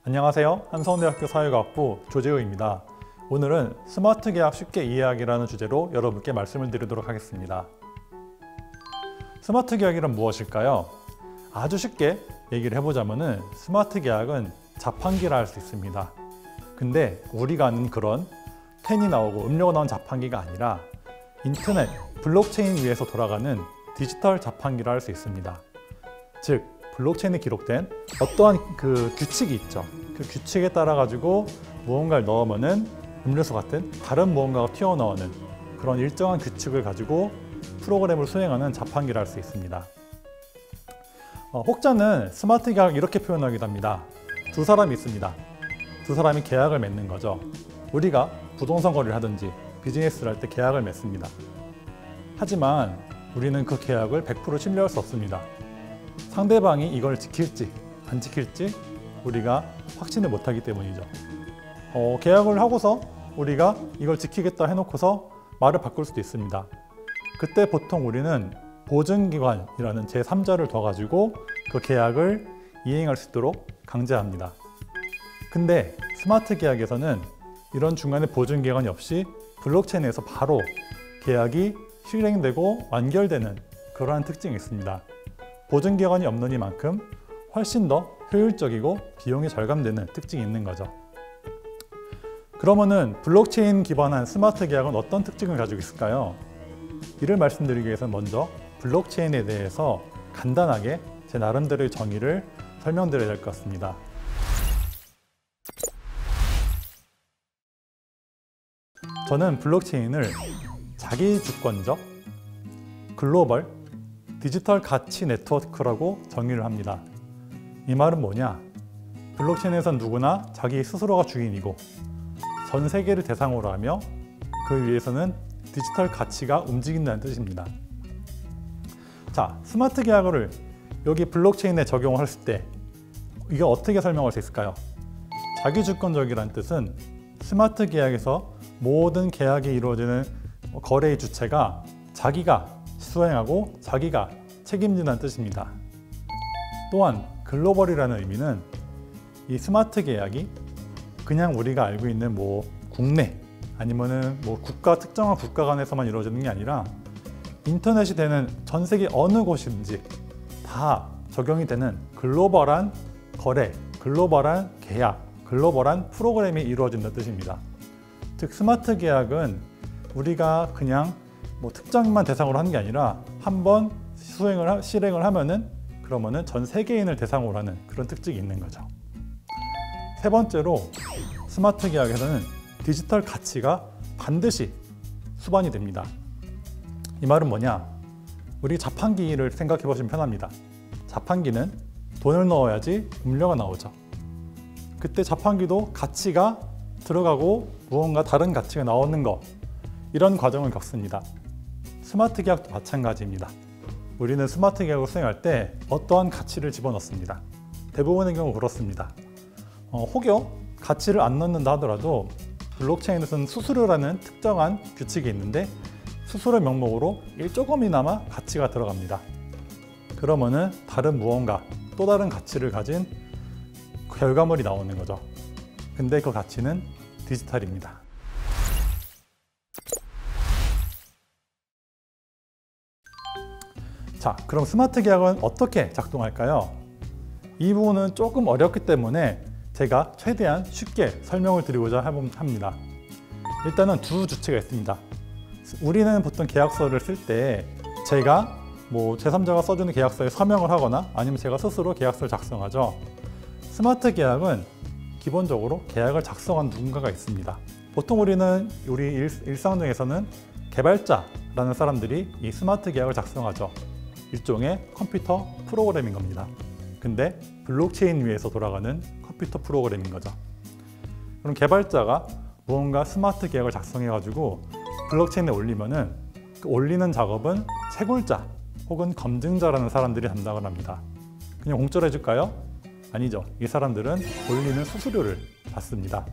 안녕하세요. 한성대학교 사회과학부 조재우입니다. 오늘은 스마트 계약 쉽게 이해하기라는 주제로 여러분께 말씀을 드리도록 하겠습니다. 스마트 계약이란 무엇일까요? 아주 쉽게 얘기를 해보자면 스마트 계약은 자판기라 할 수 있습니다. 근데 우리가 아는 그런 펜이 나오고 음료가 나온 자판기가 아니라 인터넷, 블록체인 위에서 돌아가는 디지털 자판기라 할 수 있습니다. 즉, 블록체인에 기록된 어떠한 그 규칙이 있죠. 그 규칙에 따라 가지고 무언가를 넣으면은 음료수 같은 다른 무언가가 튀어나오는 그런 일정한 규칙을 가지고 프로그램을 수행하는 자판기라 할 수 있습니다. 혹자는 스마트 계약 이렇게 표현하기도 합니다. 두 사람이 있습니다. 두 사람이 계약을 맺는 거죠. 우리가 부동산 거래를 하든지 비즈니스를 할 때 계약을 맺습니다. 하지만 우리는 그 계약을 100% 신뢰할 수 없습니다. 상대방이 이걸 지킬지 안 지킬지 우리가 확신을 못하기 때문이죠. 계약을 하고서 우리가 이걸 지키겠다 해놓고서 말을 바꿀 수도 있습니다. 그때 보통 우리는 보증기관이라는 제3자를 둬가지고 그 계약을 이행할 수 있도록 강제합니다. 근데 스마트 계약에서는 이런 중간에 보증기관이 없이 블록체인에서 바로 계약이 실행되고 완결되는 그러한 특징이 있습니다. 보증기관이 없는 이만큼 훨씬 더 효율적이고 비용이 절감되는 특징이 있는 거죠. 그러면은 블록체인 기반한 스마트 계약은 어떤 특징을 가지고 있을까요? 이를 말씀드리기 위해서 먼저 블록체인에 대해서 간단하게 제 나름대로의 정의를 설명드려야 될 것 같습니다. 저는 블록체인을 자기주권적, 글로벌, 디지털 가치 네트워크라고 정의를 합니다. 이 말은 뭐냐? 블록체인에선 누구나 자기 스스로가 주인이고 전 세계를 대상으로 하며 그 위에서는 디지털 가치가 움직인다는 뜻입니다. 자, 스마트 계약을 여기 블록체인에 적용을 했을 때 이게 어떻게 설명할 수 있을까요? 자기주권적이라는 뜻은 스마트 계약에서 모든 계약이 이루어지는 거래의 주체가 자기가 수행하고 자기가 책임진다는 뜻입니다. 또한 글로벌이라는 의미는 이 스마트 계약이 그냥 우리가 알고 있는 국내 아니면은 특정한 국가 간에서만 이루어지는 게 아니라 인터넷이 되는 전 세계 어느 곳인지 다 적용이 되는 글로벌한 거래, 글로벌한 계약, 글로벌한 프로그램이 이루어진다는 뜻입니다. 즉 스마트 계약은 우리가 그냥 특정인만 대상으로 하는 게 아니라 한번 실행을 하면은 그러면은 전 세계인을 대상으로 하는 그런 특징이 있는 거죠. 세 번째로 스마트 계약에서는 디지털 가치가 반드시 수반이 됩니다. 이 말은 뭐냐? 우리 자판기를 생각해 보시면 편합니다. 자판기는 돈을 넣어야지 음료가 나오죠. 그때 자판기도 가치가 들어가고 무언가 다른 가치가 나오는 거, 이런 과정을 겪습니다. 스마트 계약도 마찬가지입니다. 우리는 스마트 계약을 수행할 때 어떠한 가치를 집어넣습니다. 대부분의 경우 그렇습니다. 혹여 가치를 안 넣는다 하더라도 블록체인에서는 수수료라는 특정한 규칙이 있는데 수수료 명목으로 조금이나마 가치가 들어갑니다. 그러면은 다른 무언가 또 다른 가치를 가진 결과물이 나오는 거죠. 근데 그 가치는 디지털입니다. 자, 그럼 스마트 계약은 어떻게 작동할까요? 이 부분은 조금 어렵기 때문에 제가 최대한 쉽게 설명을 드리고자 합니다. 일단은 두 주체가 있습니다. 우리는 보통 계약서를 쓸 때 제가 제3자가 써주는 계약서에 서명을 하거나 아니면 제가 스스로 계약서를 작성하죠. 스마트 계약은 기본적으로 계약을 작성한 누군가가 있습니다. 보통 우리 일상 중에서는 개발자라는 사람들이 이 스마트 계약을 작성하죠. 일종의 컴퓨터 프로그램인 겁니다. 근데 블록체인 위에서 돌아가는 컴퓨터 프로그램인 거죠. 그럼 개발자가 무언가 스마트 계약을 작성해가지고 블록체인에 올리면은 그 올리는 작업은 채굴자 혹은 검증자라는 사람들이 담당을 합니다. 그냥 공짜로 해줄까요? 아니죠. 이 사람들은 올리는 수수료를 받습니다.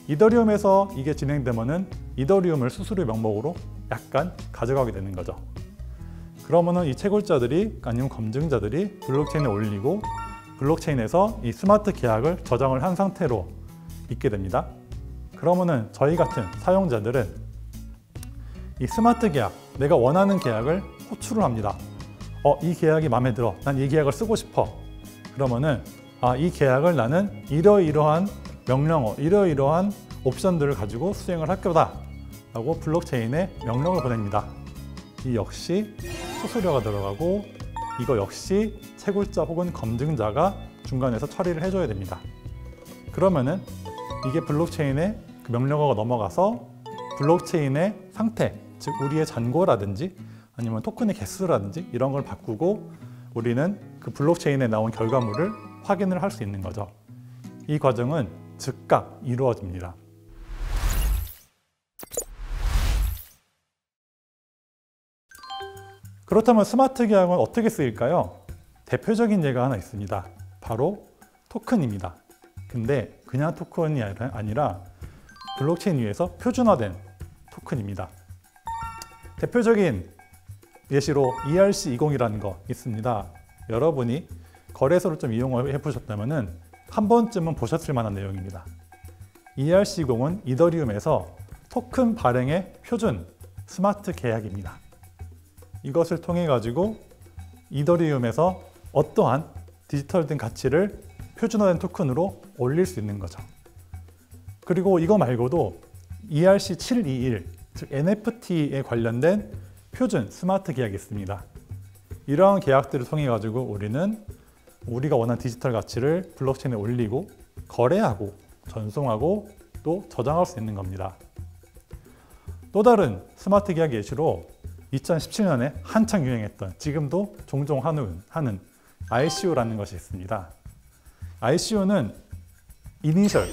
이더리움에서 이게 진행되면은 이더리움을 수수료 명목으로 약간 가져가게 되는 거죠. 그러면은 이 채굴자들이 아니면 검증자들이 블록체인에 올리고 블록체인에서 이 스마트 계약을 저장을 한 상태로 있게 됩니다. 그러면은 저희 같은 사용자들은 이 스마트 계약, 내가 원하는 계약을 호출을 합니다. 이 계약이 마음에 들어. 난 이 계약을 쓰고 싶어. 그러면은 이 계약을 나는 이러이러한 명령어, 이러이러한 옵션들을 가지고 수행을 할 거다 라고 블록체인에 명령을 보냅니다. 이 역시 수수료가 들어가고 이거 역시 채굴자 혹은 검증자가 중간에서 처리를 해줘야 됩니다. 그러면은 이게 블록체인에 그 명령어가 넘어가서 블록체인의 상태, 즉 우리의 잔고라든지 아니면 토큰의 개수라든지 이런 걸 바꾸고 우리는 그 블록체인에 나온 결과물을 확인을 할 수 있는 거죠. 이 과정은 즉각 이루어집니다. 그렇다면 스마트 계약은 어떻게 쓰일까요? 대표적인 예가 하나 있습니다. 바로 토큰입니다. 근데 그냥 토큰이 아니라 블록체인 위에서 표준화된 토큰입니다. 대표적인 예시로 ERC20이라는 거 있습니다. 여러분이 거래소를 좀 이용해 보셨다면 한 번쯤은 보셨을 만한 내용입니다. ERC20은 이더리움에서 토큰 발행의 표준 스마트 계약입니다. 이것을 통해 가지고 이더리움에서 어떠한 디지털된 가치를 표준화된 토큰으로 올릴 수 있는 거죠. 그리고 이거 말고도 ERC721, 즉 NFT에 관련된 표준 스마트 계약이 있습니다. 이러한 계약들을 통해 가지고 우리는 우리가 원하는 디지털 가치를 블록체인에 올리고 거래하고 전송하고 또 저장할 수 있는 겁니다. 또 다른 스마트 계약 예시로 2017년에 한창 유행했던 지금도 종종 하는 ICO라는 것이 있습니다. ICO는 이니셜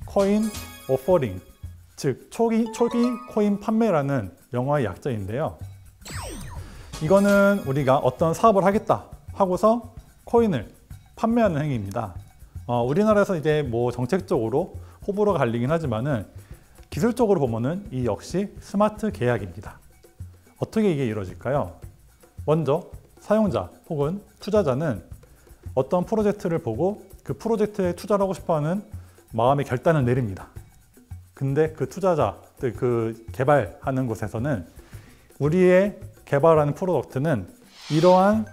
코인 오퍼링, 즉 초기 코인 판매라는 영어의 약자인데요. 이거는 우리가 어떤 사업을 하겠다 하고서 코인을 판매하는 행위입니다. 우리나라에서 이제 뭐 정책적으로 호불호가 갈리긴 하지만은 기술적으로 보면은 이 역시 스마트 계약입니다. 어떻게 이게 이루어질까요? 먼저 사용자 혹은 투자자는 어떤 프로젝트를 보고 그 프로젝트에 투자를 하고 싶어하는 마음의 결단을 내립니다. 근데 그 투자자들, 그 개발하는 곳에서는 우리의 개발하는 프로덕트는 이러한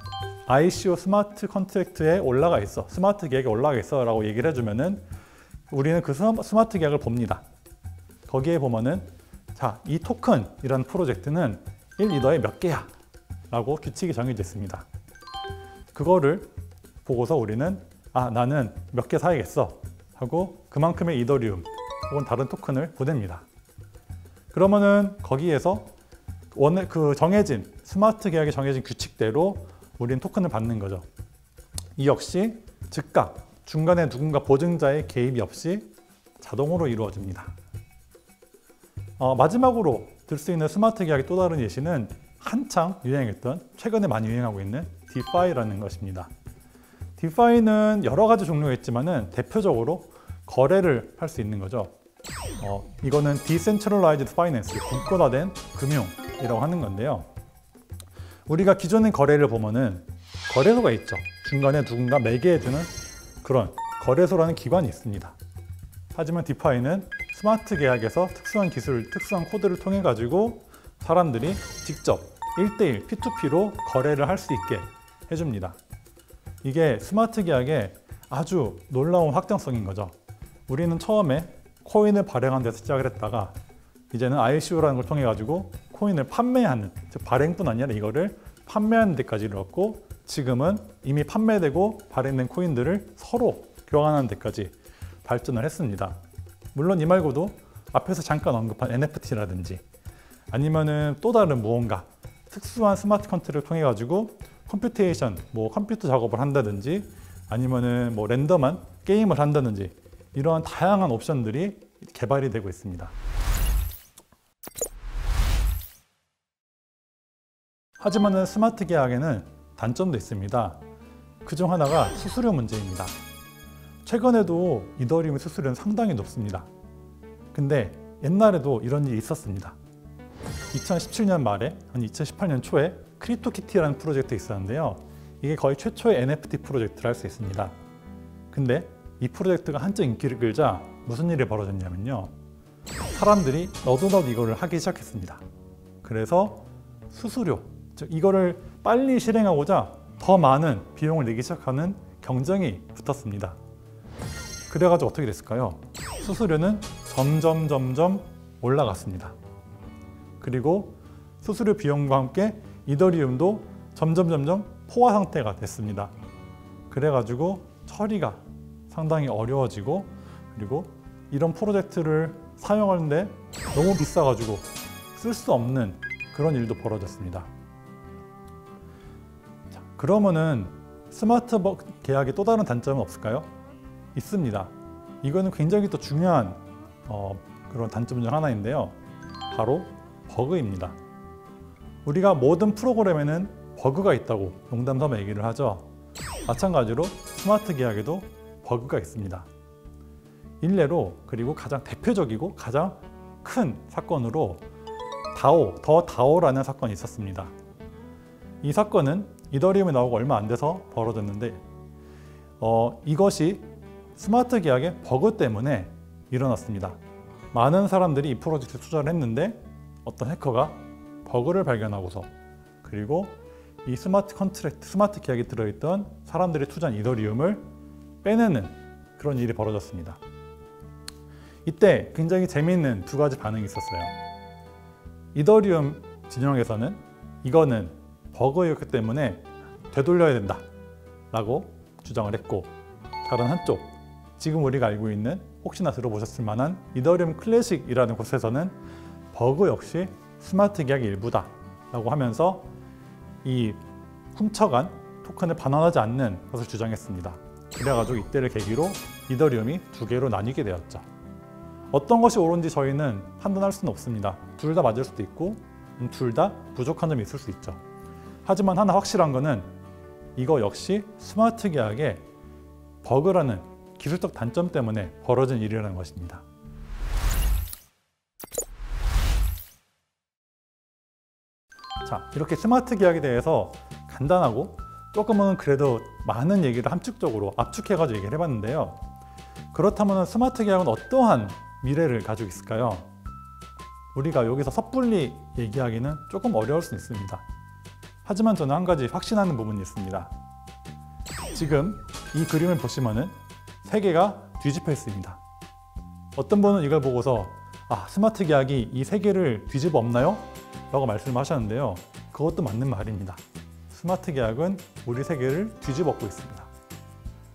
ICO 스마트 컨트랙트에 올라가 있어, 스마트 계약에 올라가 있어 라고 얘기를 해주면은 우리는 그 스마트 계약을 봅니다. 거기에 보면은 자, 이 토큰이라는 프로젝트는 1, 2더에 몇 개야 라고 규칙이 정해져 있습니다. 그거를 보고서 우리는 나는 몇 개 사야겠어 하고 그만큼의 이더리움 혹은 다른 토큰을 보냅니다. 그러면은 거기에서 그 정해진 스마트 계약에 정해진 규칙대로 우리는 토큰을 받는 거죠. 이 역시 즉각 중간에 누군가 보증자의 개입이 없이 자동으로 이루어집니다. 마지막으로 들 수 있는 스마트 계약의 또 다른 예시는 한창 유행했던 최근에 많이 유행하고 있는 디파이라는 것입니다. 디파이는 여러 가지 종류가 있지만은 대표적으로 거래를 할 수 있는 거죠. 이거는 Decentralized Finance, 분권화된 금융이라고 하는 건데요. 우리가 기존의 거래를 보면은 거래소가 있죠. 중간에 누군가 매개해주는 그런 거래소라는 기관이 있습니다. 하지만 디파이는 스마트 계약에서 특수한 기술, 특수한 코드를 통해 가지고 사람들이 직접 1대1 P2P로 거래를 할 수 있게 해줍니다. 이게 스마트 계약의 아주 놀라운 확장성인 거죠. 우리는 처음에 코인을 발행하는 데서 시작을 했다가 이제는 ICO라는 걸 통해 가지고 코인을 판매하는, 즉 발행뿐 아니라 이거를 판매하는 데까지 이르렀고 지금은 이미 판매되고 발행된 코인들을 서로 교환하는 데까지 발전을 했습니다. 물론 이 말고도 앞에서 잠깐 언급한 NFT라든지 아니면은 또 다른 무언가 특수한 스마트 컨트롤을 통해 가지고 컴퓨테이션, 컴퓨터 작업을 한다든지 아니면은 랜덤한 게임을 한다든지 이러한 다양한 옵션들이 개발이 되고 있습니다. 하지만 스마트 계약에는 단점도 있습니다. 그중 하나가 수수료 문제입니다. 최근에도 이더리움 수수료는 상당히 높습니다. 근데 옛날에도 이런 일이 있었습니다. 2017년 말에, 아니 2018년 초에 크립토키티라는 프로젝트 있었는데요. 이게 거의 최초의 NFT 프로젝트를 할 수 있습니다. 근데 이 프로젝트가 한층 인기를 끌자 무슨 일이 벌어졌냐면요. 사람들이 너도나도 이거를 하기 시작했습니다. 그래서 수수료, 즉 이거를 빨리 실행하고자 더 많은 비용을 내기 시작하는 경쟁이 붙었습니다. 그래가지고 어떻게 됐을까요? 수수료는 점점 올라갔습니다. 그리고 수수료 비용과 함께 이더리움도 점점 포화 상태가 됐습니다. 그래가지고 처리가 상당히 어려워지고, 그리고 이런 프로젝트를 사용하는데 너무 비싸가지고 쓸 수 없는 그런 일도 벌어졌습니다. 자, 그러면은 스마트 계약의 또 다른 단점은 없을까요? 있습니다. 이거는 굉장히 또 중요한 그런 단점 중 하나인데요. 바로 버그입니다. 우리가 모든 프로그램에는 버그가 있다고 농담삼아 얘기를 하죠. 마찬가지로 스마트 계약에도 버그가 있습니다. 일례로, 그리고 가장 대표적이고 가장 큰 사건으로 더 다오라는 사건이 있었습니다. 이 사건은 이더리움이 나오고 얼마 안 돼서 벌어졌는데 이것이 스마트 계약의 버그 때문에 일어났습니다. 많은 사람들이 이 프로젝트에 투자를 했는데 어떤 해커가 버그를 발견하고서, 그리고 이 스마트 계약에 들어있던 사람들이 투자한 이더리움을 빼내는 그런 일이 벌어졌습니다. 이때 굉장히 재미있는 두 가지 반응이 있었어요. 이더리움 진영에서는 이거는 버그였기 때문에 되돌려야 된다 라고 주장을 했고, 다른 한쪽, 지금 우리가 알고 있는 혹시나 들어보셨을 만한 이더리움 클래식이라는 곳에서는 버그 역시 스마트 계약의 일부다 라고 하면서 이 훔쳐간 토큰을 반환하지 않는 것을 주장했습니다. 그래가지고 이때를 계기로 이더리움이 두 개로 나뉘게 되었죠. 어떤 것이 옳은지 저희는 판단할 수는 없습니다. 둘 다 맞을 수도 있고 둘 다 부족한 점이 있을 수 있죠. 하지만 하나 확실한 거는 이거 역시 스마트 계약의 버그라는 기술적 단점 때문에 벌어진 일이라는 것입니다. 자, 이렇게 스마트 계약에 대해서 간단하고 조금은 그래도 많은 얘기를 함축적으로 압축해가지고 얘기를 해봤는데요. 그렇다면 스마트 계약은 어떠한 미래를 가지고 있을까요? 우리가 여기서 섣불리 얘기하기는 조금 어려울 수 있습니다. 하지만 저는 한 가지 확신하는 부분이 있습니다. 지금 이 그림을 보시면은 세계가 뒤집혀 있습니다. 어떤 분은 이걸 보고서 스마트 계약이 이 세계를 뒤집어 엎나요? 라고 말씀을 하셨는데요. 그것도 맞는 말입니다. 스마트 계약은 우리 세계를 뒤집어 엎고 있습니다.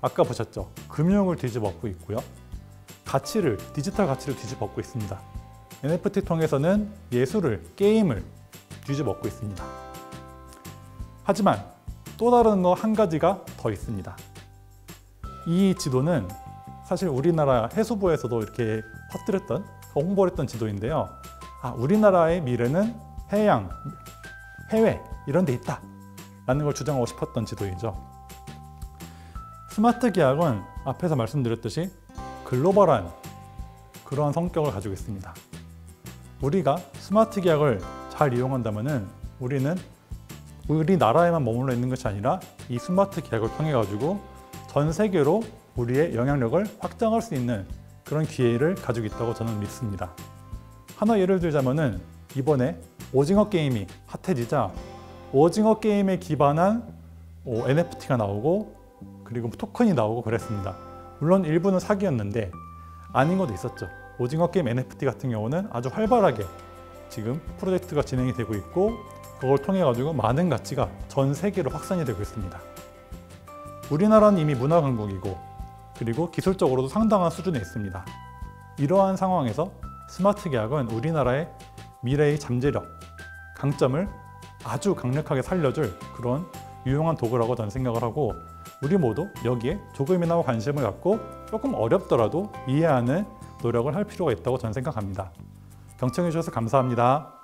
아까 보셨죠? 금융을 뒤집어 엎고 있고요. 디지털 가치를 뒤집어 엎고 있습니다. NFT 통해서는 예술을, 게임을 뒤집어 엎고 있습니다. 하지만 또 다른 거 한 가지가 더 있습니다. 이 지도는 사실 우리나라 해수부에서도 이렇게 퍼뜨렸던, 홍보를 했던 지도인데요. 우리나라의 미래는 해양, 해외 이런 데 있다 라는 걸 주장하고 싶었던 지도이죠. 스마트 계약은 앞에서 말씀드렸듯이 글로벌한 그러한 성격을 가지고 있습니다. 우리가 스마트 계약을 잘 이용한다면 우리는 우리나라에만 머물러 있는 것이 아니라 이 스마트 계약을 통해 가지고 전 세계로 우리의 영향력을 확장할 수 있는 그런 기회를 가지고 있다고 저는 믿습니다. 하나 예를 들자면은 이번에 오징어 게임이 핫해지자 오징어 게임에 기반한 NFT가 나오고, 그리고 토큰이 나오고 그랬습니다. 물론 일부는 사기였는데 아닌 것도 있었죠. 오징어 게임 NFT 같은 경우는 아주 활발하게 지금 프로젝트가 진행이 되고 있고, 그걸 통해 가지고 많은 가치가 전 세계로 확산이 되고 있습니다. 우리나라는 이미 문화 강국이고, 그리고 기술적으로도 상당한 수준에 있습니다. 이러한 상황에서 스마트 계약은 우리나라의 미래의 잠재력, 강점을 아주 강력하게 살려줄 그런 유용한 도구라고 저는 생각을 하고, 우리 모두 여기에 조금이나마 관심을 갖고 조금 어렵더라도 이해하는 노력을 할 필요가 있다고 저는 생각합니다. 경청해 주셔서 감사합니다.